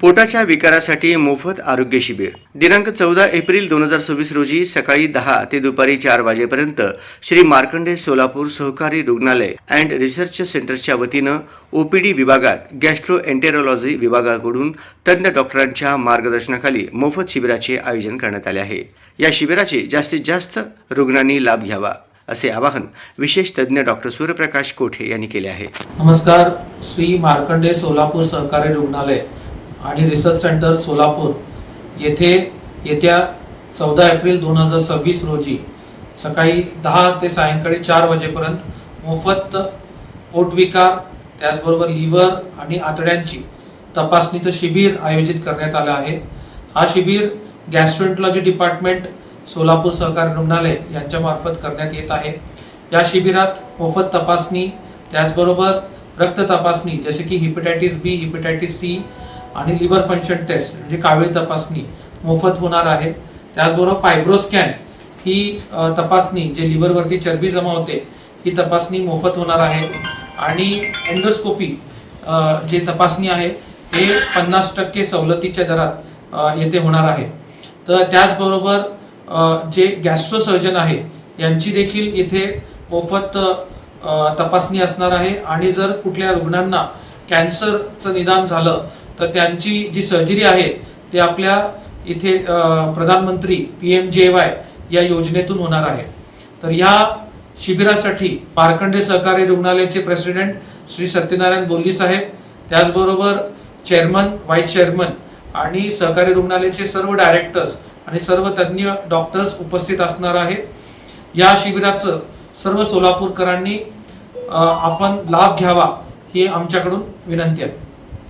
पोटाच्या विकारासाठी मोफत आरोग्य शिबिर दिनांक 14 एप्रिल 2026 रोजी सकाळी 10 ते दुपारी 4 वाजेपर्यंत श्री मार्कंडे सोलापूर सहकारी रुग्णालय अँड रिसर्च सेंटरच्या वतीनं ओपीडी विभागात गॅस्ट्रोएंटेरोलॉजी विभागाकडून तज्ञ डॉक्टरांच्या मार्गदर्शनाखाली मोफत शिबिराचे आयोजन करण्यात आले आहे। या शिबिराचे जास्तीत जास्त रुग्णांनी लाभ घ्यावा असे आवाहन विशेष तज्ञ डॉक्टर सूर्यप्रकाश कोठे यांनी केले आहे। नमस्कार। श्री मार्कंडे सोलापूर सहकारी रुग्णालय आणि रिसर्च सेंटर सोलापूर येथे येत्या 14 एप्रिल 2026 रोजी सकाळी 10 ते सायंकाळी 4 वाजेपर्यंत मोफत पोटविकार त्याचबरोबर लिव्हर आणि आतड्यांची तपासणीचं शिबिर आयोजित करण्यात आलं आहे। हा शिबिर गॅस्ट्रोएंटरोलॉजी डिपार्टमेंट सोलापूर सहकारी रुग्णालय यांच्या मार्फत करण्यात येत आहे। या शिबिरात मोफत तपासणी त्याचबरोबर रक्त तपासणी जसे की हेपॅटायटिस बी, हेपॅटायटिस सी आणि लिव्हर फंक्शन टेस्ट म्हणजे कावीळ तपासणी मोफत होणार आहे। त्याचबरोबर फायब्रोस्कॅन ही तपासणी जे लिव्हर वरती चरबी जमा होते ही तपासणी मोफत होणार आहे आणि एंडोस्कोपी जे तपासणी आहे ते 50% सवलतीच्या दरात येथे होणार आहे। तर त्याचबरोबर जे गॅस्ट्रो सर्जन आहे यांची देखील येथे मोफत तपासणी असणार आहे आणि जर कुठल्या रुग्णांना कॅन्सरचं निदान झालं तर त्यांची जी सर्जरी आहे ते आपल्या इथे प्रधानमंत्री PMJY या योजनेतून होणार आहे। तर या शिबिरासाठी मार्कंडे सहकारी रुग्णालयाचे प्रेसिडेंट श्री सत्यनारायण बोल्ली साहेब त्याचबरोबर चेअरमन, व्हाईस चेअरमन आणि सहकारी रुग्णालयाचे सर्व डायरेक्टर्स आणि सर्व तज्ञ डॉक्टर्स उपस्थित असणार आहेत। या शिबिराचं सर्व सोलापूरकरांनी आपण लाभ घ्यावा ही आमच्याकडून विनंती आहे।